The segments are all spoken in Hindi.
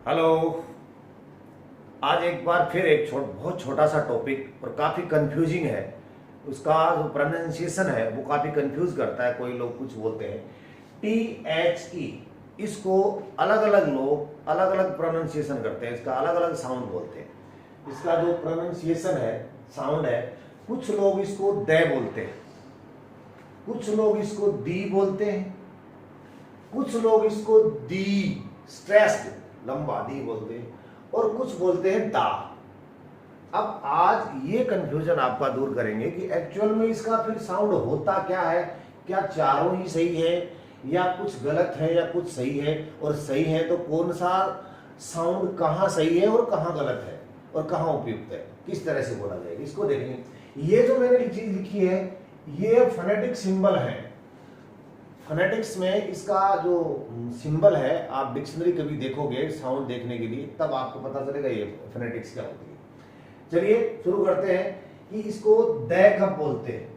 हेलो। आज एक बार फिर एक बहुत छोटा सा टॉपिक और काफ़ी कंफ्यूजिंग है। उसका जो प्रोनाउंसिएशन है वो काफ़ी कंफ्यूज करता है। कोई लोग कुछ बोलते हैं THE, इसको अलग अलग लोग अलग अलग प्रोनाउंसिएशन करते हैं, इसका अलग अलग साउंड बोलते हैं। इसका जो प्रोनाउंसिएशन है, साउंड है, कुछ लोग इसको दे बोलते हैं, कुछ लोग इसको दी बोलते हैं, कुछ लोग इसको दी स्ट्रेस्ड लंबा दी बोलते हैं, और कुछ बोलते हैं दा। अब आज ये कंफ्यूजन आपका दूर करेंगे कि एक्चुअल में इसका फिर साउंड होता क्या है, क्या चारों ही सही है या कुछ गलत है या कुछ सही है, और सही है तो कौन सा साउंड कहाँ सही है और कहाँ गलत है और कहाँ उपयुक्त है, किस तरह से बोला जाएगा, इसको देखेंगे। ये जो मैंने चीज लिखी है ये फोनेटिक सिंबल है। फोनेटिक्स में इसका जो सिंबल है, आप डिक्शनरी कभी देखोगे साउंड देखने के लिए, तब आपको पता चलेगा ये फोनेटिक्स क्या होती है। चलिए शुरू करते हैं कि इसको द कब बोलते हैं।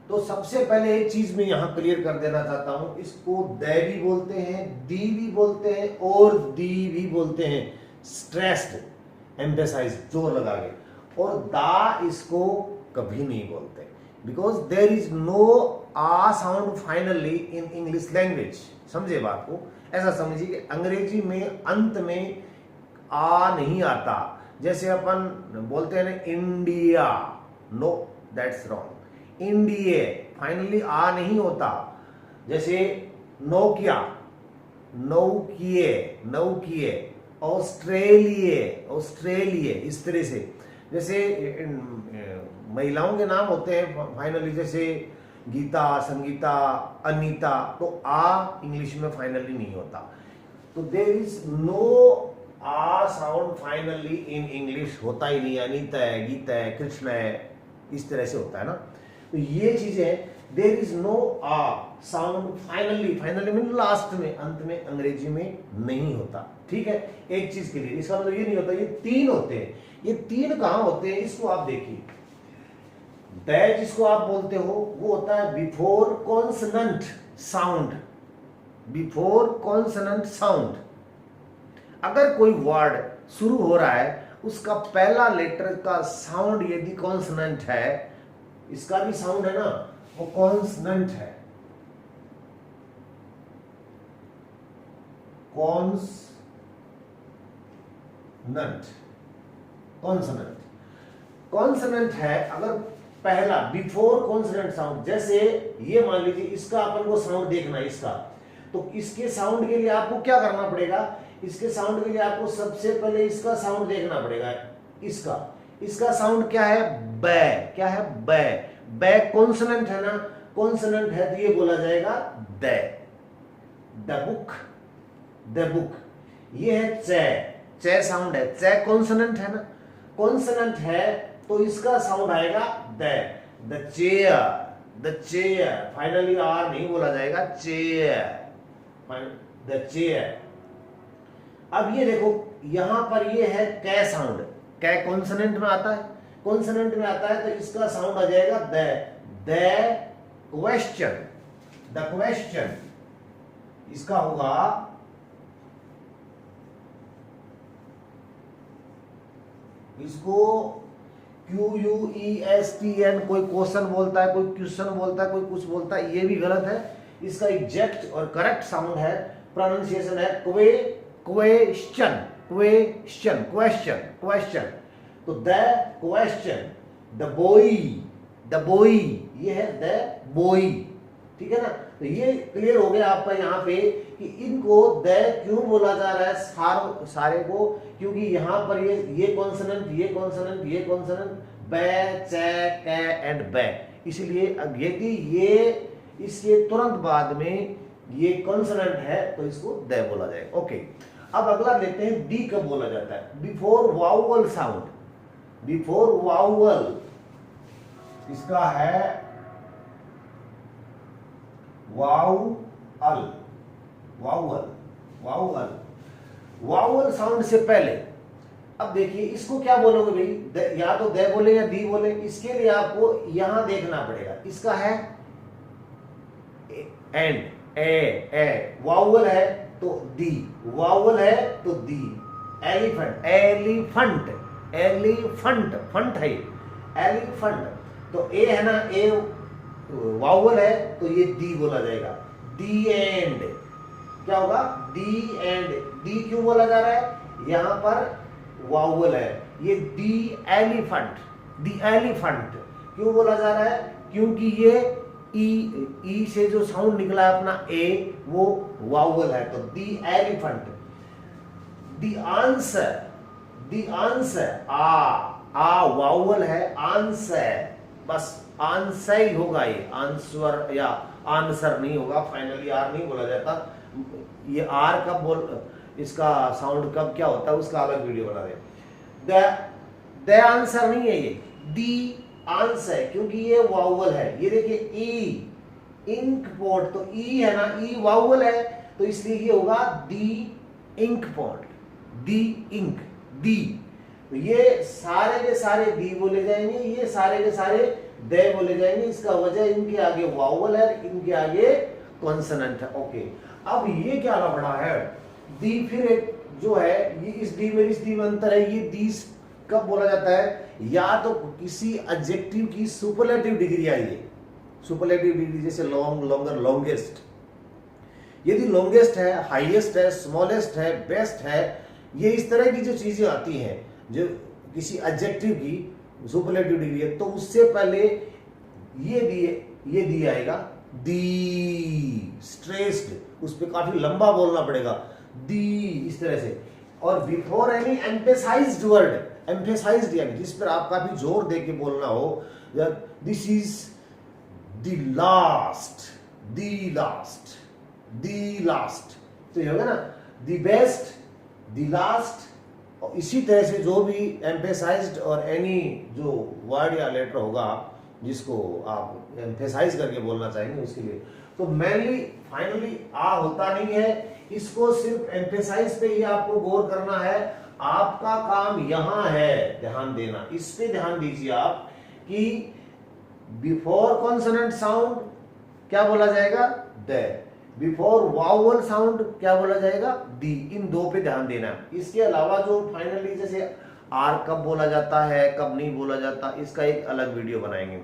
तो सबसे पहले एक चीज मैं यहां क्लियर कर देना चाहता हूं, इसको द भी बोलते हैं, दी भी बोलते हैं और दी भी बोलते हैं, स्ट्रेस्ड एम्फेसाइज जोर लगा के, और दा इसको कभी नहीं बोलते, because there is no R sound finally in English language. समझे बात को, ऐसा समझिए कि अंग्रेजी में अंत में आ नहीं आता। जैसे अपन बोलते हैं ना India, no that's wrong. India finally आ नहीं होता। जैसे नोकिया, नौकिए, नौकिए, ऑस्ट्रेलिया, ऑस्ट्रेलिया, इस तरह से। जैसे महिलाओं के नाम होते हैं फाइनली, जैसे गीता, संगीता, अनीता, तो आ इंग्लिश में फाइनली नहीं होता। तो there is no R sound finally in English, होता ही नहीं। अनीता है, गीता है, कृष्ण है, इस तरह से होता है ना। तो ये चीजें, there is no R sound finally, finally mean last में, अंत में अंग्रेजी में नहीं होता। ठीक है, एक चीज के लिए, इसका मतलब ये नहीं होता। ये तीन होते हैं। ये तीन कहां होते हैं इसको आप देखिए। द जिसको आप बोलते हो वो होता है before consonant sound, before consonant sound. अगर कोई वर्ड शुरू हो रहा है, उसका पहला लेटर का साउंड यदि कॉन्सोनेंट है, इसका भी साउंड है ना, वो कॉन्सोनेंट है, कॉन्सोनेंट, कॉन्सोनेंट, कॉन्सोनेंट है। अगर पहला बिफोर कॉन्सोनेंट साउंड, जैसे ये मान लीजिए इसका अपन को साउंड देखना है इसका, तो इसके साउंड के लिए आपको क्या करना पड़ेगा, इसके साउंड के लिए आपको सबसे पहले इसका साउंड देखना पड़ेगा। इसका साउंड क्या है, ब, क्या है, ब, ब कॉन्सोनेंट है ना, कॉन्सोनेंट है तो ये बोला जाएगा द बुक, द बुक। ये है च साउंड है, च कॉन्सोनेंट है ना, कॉन्सोनेंट है तो इसका साउंड आएगा the chair, the chair, finally R नहीं बोला जाएगा, चेयर, द चेयर। अब ये देखो यहां पर ये है कै साउंड, कै कॉन्सोनेंट में आता है, कॉन्सोनेंट में आता है तो इसका साउंड आ जाएगा द क्वेश्चन, द क्वेश्चन। इसका होगा इसको QUESTN, कोई क्वेश्चन बोलता है, कोई क्वेश्चन बोलता है, कोई कुछ बोलता है, ये भी गलत है। इसका एग्जैक्ट और करेक्ट साउंड है, प्रोनाउंसिएशन है क्वेश्चन, क्वेश्चन, क्वेश्चन, क्वेश्चन। तो the question, the boy, the boy, ये है द बॉय। ठीक है ना। तो ये क्लियर हो गया आपका यहाँ पे कि इनको द क्यों बोला जा रहा है सारे को, क्योंकि यहां पर ये कॉन्सोनेंट, ये कॉन्सोनेंट, ये कॉन्सोनेंट, ब, च, क एंड ब, इसलिए यदि ये इसके तुरंत बाद में ये कॉन्सोनेंट है तो इसको द बोला जाएगा। ओके, अब अगला लेते हैं डी कब बोला जाता है, बिफोर वाउवल साउंड, बिफोर वाउवल। इसका है वाउअल, वाउअल, वाउअल, वाउअल साउंड से पहले। अब देखिए इसको क्या बोलोगे भाई, या तो दे बोले या दी बोले, इसके लिए आपको यहां देखना पड़ेगा। इसका है एंड, ए वाउअल है तो दी, वावल है तो दी। एलिफेंट, एलिफंट, एलिफंट, फंट है एलिफंट, तो ए है ना, ए वावल है तो ये दी बोला जाएगा। दी एंड, क्या होगा, दी एंड। दी क्यों बोला जा रहा है, यहां पर वावल है, ये दी एलिफंट, दी एलिफंट क्यों बोला जा रहा है, क्योंकि ये ई से जो साउंड निकला है अपना ए, वो वावल है, तो the elephant. The answer, the answer, a vowel है, आंसर, बस आंसर ही होगा, ये आंसर या आंसर नहीं होगा, फाइनली आर नहीं बोला जाता। ये आर कब बोल, इसका साउंड कब क्या होता है उसका अलग वीडियो बना दे। द आंसर नहीं है ये, दी आंसर, क्योंकि ये वावल है। ये देखिए ई, इंक पॉट, तो ई है ना, ई वावल है, तो इसलिए ये होगा दी इंक पॉट, दी इंक, दी। तो ये सारे के सारे दी बोले जाएंगे, ये सारे के सारे दे बोले जाएंगे। इसका वजह इनके आगे वावल है, इनके आगे कॉन्सोनेंट है। ओके, अब ये क्या लफड़ा है, दी फिर एक जो है, ये इस दी में इस दी में अंतर है। ये दी कब बोला जाता है, या तो किसी एडजेक्टिव की सुपरलेटिव डिग्री आई है, सुपरलेटिव डिग्री जैसे लॉन्ग, लॉन्गर, लॉन्गेस्ट। यदि लॉन्गेस्ट है, हाईएस्ट है, स्मॉलेस्ट है, बेस्ट है, ये इस तरह की जो चीजें आती हैं जो किसी एडजेक्टिव की सुपरलेटिव डिग्री है, तो उससे पहले ये दी आएगा, दी स्ट्रेस्ड, उस पर काफी लंबा बोलना पड़ेगा, दी, इस तरह से। और before any emphasised word, emphasised यानी जिस पर आप काफी जोर दे के बोलना हो, this is the last, the last, the last, तो ये होगा ना द बेस्ट, द लास्ट। और इसी तरह से जो भी एम्फेसाइज्ड और एनी जो वर्ड या लेटर होगा जिसको आप एम्फेसाइज करके बोलना चाहेंगे उसके लिए, तो मेनली फाइनली आ होता नहीं है, इसको सिर्फ एम्फेसाइज पे ही आपको गौर करना है। आपका काम यहां है ध्यान देना, इस पे ध्यान दीजिए आप कि बिफोर कॉन्सोनेंट साउंड क्या बोला जाएगा, द, बिफोर वावल साउंड क्या बोला जाएगा, दी, इन दो पे ध्यान देना। इसके अलावा जो फाइनली जैसे आर कब बोला जाता है, कब नहीं बोला जाता, इसका एक अलग वीडियो बनाएंगे।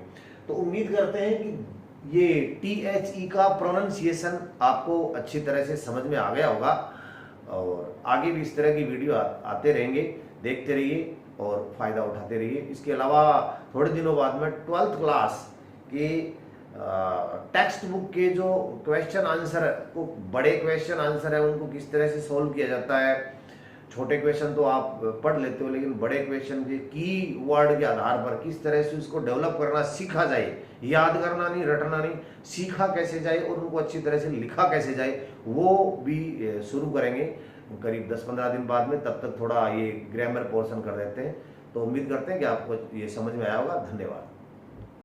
तो उम्मीद करते हैं कि ये THE का प्रोनाउंसिएशन आपको अच्छी तरह से समझ में आ गया होगा, और आगे भी इस तरह की वीडियो आते रहेंगे, देखते रहिए और फायदा उठाते रहिए। इसके अलावा थोड़े दिनों बाद में 12th क्लास के टेक्स्ट बुक के जो क्वेश्चन आंसर को, बड़े क्वेश्चन आंसर है उनको किस तरह से सॉल्व किया जाता है। छोटे क्वेश्चन तो आप पढ़ लेते हो, लेकिन बड़े क्वेश्चन के की वर्ड के आधार पर किस तरह से उसको डेवलप करना सीखा जाए, याद करना नहीं, रटना नहीं, सीखा कैसे जाए और उनको अच्छी तरह से लिखा कैसे जाए, वो भी शुरू करेंगे करीब 10-15 दिन बाद में। तब तक थोड़ा ये ग्रामर पोर्शन कर देते हैं। तो उम्मीद करते हैं कि आपको ये समझ में आया होगा। धन्यवाद।